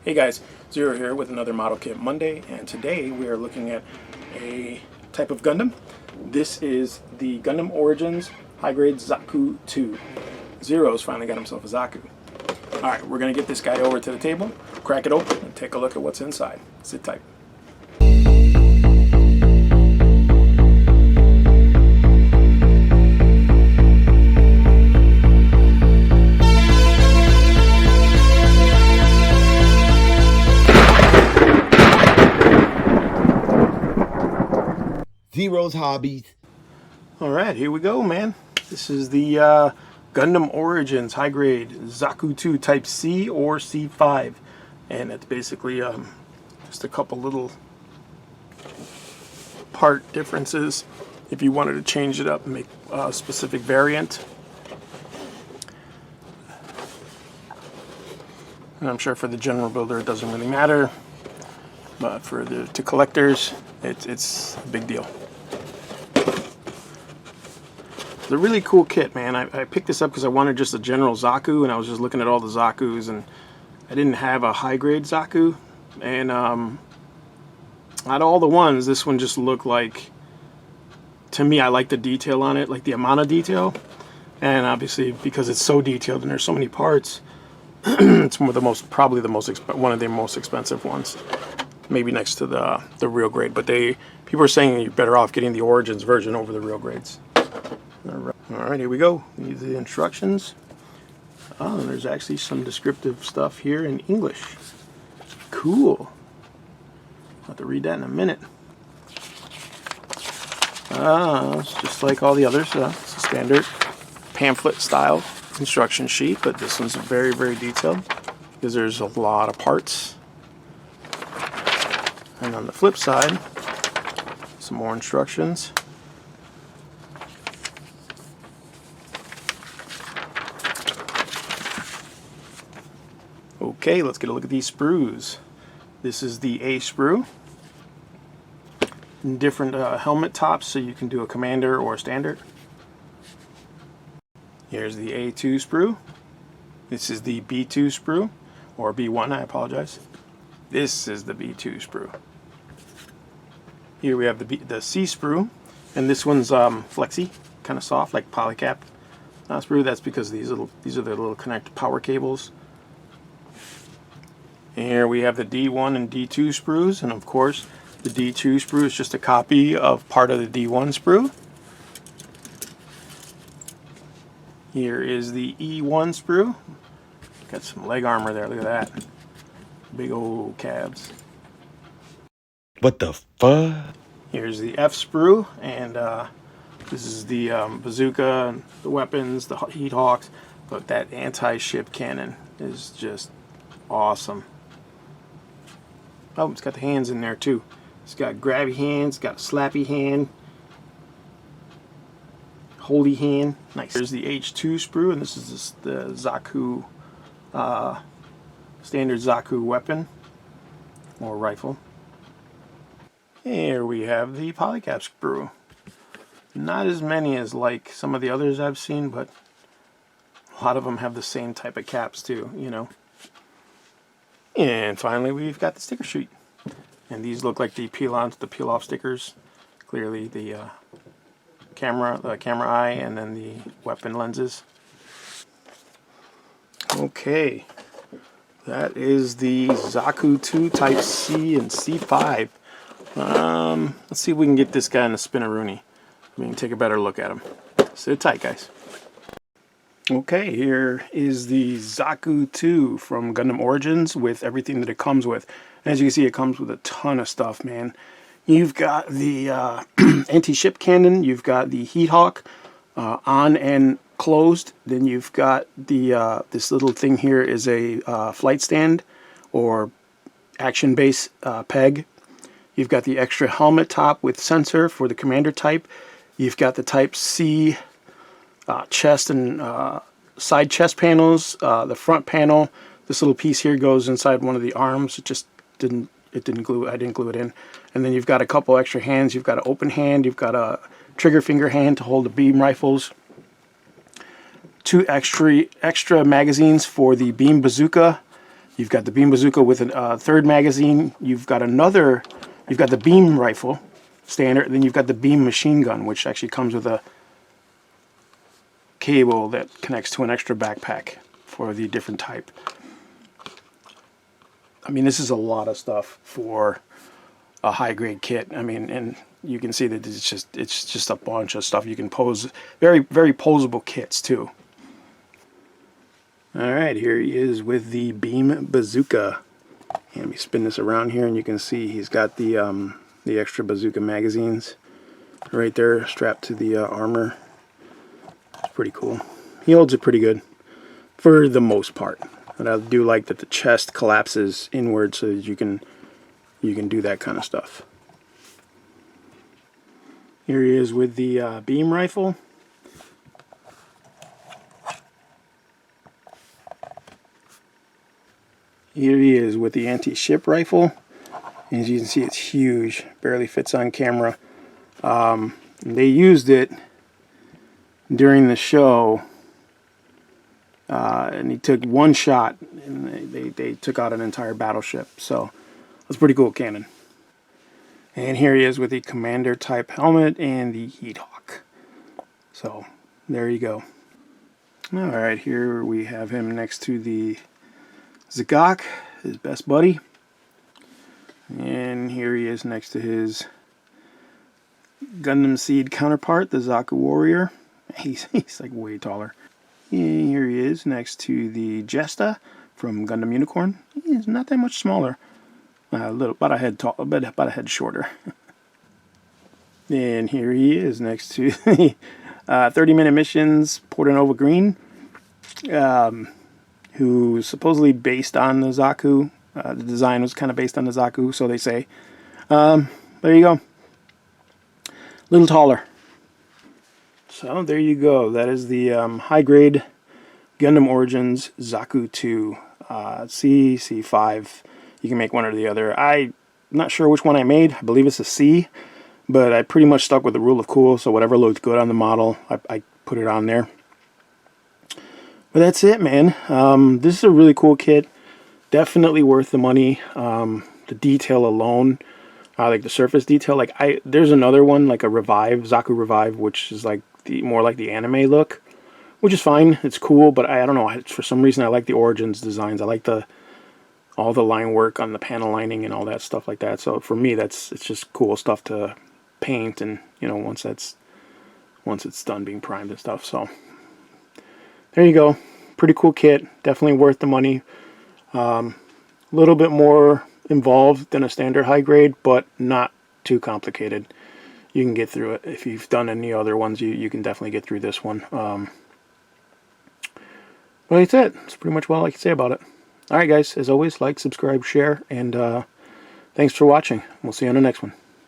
Hey guys, Zero here with another Model Kit Monday, and today we are looking at a type of Gundam. This is the Gundam Origins high-grade Zaku II. Zero's finally got himself a Zaku. Alright, we're going to get this guy over to the table, crack it open, and take a look at what's inside. Sit tight. Zero's hobbies. Alright, here we go, man. This is the Gundam Origins high-grade Zaku II Type C or C5. And it's basically just a couple little part differences if you wanted to change it up and make a specific variant. And I'm sure for the general builder it doesn't really matter, but for the collectors it's a big deal. It's a really cool kit, man. I picked this up because I wanted just a general Zaku, and I was just looking at all the Zakus, and I didn't have a high-grade Zaku. And out of all the ones, this one just looked like, to me, I like the detail on it, like the amount of detail. And obviously, because it's so detailed and there's so many parts, it's one of the most expensive ones. Maybe next to the real grade. But people are saying you're better off getting the Origins version over the real grades. Alright, here we go. These are the instructions. Oh, there's actually some descriptive stuff here in English. Cool. I'll have to read that in a minute. It's just like all the others. It's a standard pamphlet style instruction sheet, but this one's very, very detailed because there's a lot of parts. And on the flip side, some more instructions. Okay, let's get a look at these sprues. This is the A sprue. Different helmet tops, so you can do a commander or a standard. Here's the A2 sprue. This is the B2 sprue, or B1, I apologize. This is the B2 sprue. Here we have the C sprue, and this one's flexy, kind of soft, like polycap sprue. That's because these are the little connect power cables. Here we have the D1 and D2 sprues, and of course the D2 sprue is just a copy of part of the D1 sprue. Here is the E1 sprue. Got some leg armor there, look at that. Big old calves. What the fuck? Here's the F sprue, and this is the bazooka, and the weapons, the heat hawks, but that anti-ship cannon is just awesome. Oh, it's got the hands in there too. It's got grabby hands, got a slappy hand, holdy hand. Nice. There's the H2 sprue, and this is the Zaku, standard Zaku weapon or rifle. Here we have the polycap sprue. Not as many as like some of the others I've seen, but a lot of them have the same type of caps too, you know. And finally, we've got the sticker sheet, and these look like the peel-off stickers. Clearly, the camera eye, and then the weapon lenses. Okay, that is the Zaku II Type C and C5. Let's see if we can get this guy in the spinneroonie. We can take a better look at him. Sit tight, guys. Okay, here is the Zaku II from Gundam Origins with everything that it comes with. As you can see, it comes with a ton of stuff, man. You've got the anti-ship cannon, you've got the heat hawk on and closed. Then you've got the this little thing here is a flight stand or action base peg. You've got the extra helmet top with sensor for the commander type. You've got the Type C chest and side chest panels. The front panel, this little piece here goes inside one of the arms. I didn't glue it in. And then you've got a couple extra hands. You've got an open hand. You've got a trigger finger hand to hold the beam rifles. 2 extra magazines for the beam bazooka, You've got the beam bazooka with a third magazine. You've got the beam rifle standard. Then you've got the beam machine gun, which actually comes with a cable that connects to an extra backpack for the different type. I mean, this is a lot of stuff for a high grade kit. I mean, and you can see that it's just a bunch of stuff you can pose. Very, very posable kits too. All right, here he is with the beam bazooka. And let me spin this around here, and you can see he's got the extra bazooka magazines right there strapped to the armor. It's pretty cool. He holds it pretty good for the most part. And I do like that the chest collapses inward so that you can do that kind of stuff. Here he is with the beam rifle. Here he is with the anti-ship rifle. As you can see, it's huge. Barely fits on camera. They used it during the show, and he took one shot, and they took out an entire battleship. So that's pretty cool cannon. And here he is with the commander type helmet and the heat hawk. So there you go. All right, here we have him next to the Zaku, his best buddy. And here he is next to his Gundam Seed counterpart, the Zaku Warrior. He's like way taller. And here he is next to the Jesta from Gundam Unicorn. He's not that much smaller. About a head shorter. And here he is next to the 30-minute missions Portanova Green, who's supposedly based on the Zaku. The design was kind of based on the Zaku, so they say. There you go. A little taller. So there you go. That is the high-grade Gundam Origins Zaku II. C, C5. You can make one or the other. I'm not sure which one I made. I believe it's a C, but I pretty much stuck with the rule of cool, so whatever looked good on the model, I put it on there. But that's it, man. This is a really cool kit. Definitely worth the money. The detail alone, like the surface detail. There's another one, like a Revive, Zaku Revive, which is like more like the anime look, which is fine. It's cool, but I don't know. For some reason, I like the Origins designs. I like all the line work on the panel lining and all that stuff like that. So for me, it's just cool stuff to paint, and once it's done being primed and stuff. So there you go. Pretty cool kit. Definitely worth the money. A little bit more involved than a standard high grade, but not too complicated. You can get through it. If you've done any other ones, you can definitely get through this one. But that's it. That's pretty much all I can say about it. Alright guys, as always, like, subscribe, share, and thanks for watching. We'll see you on the next one.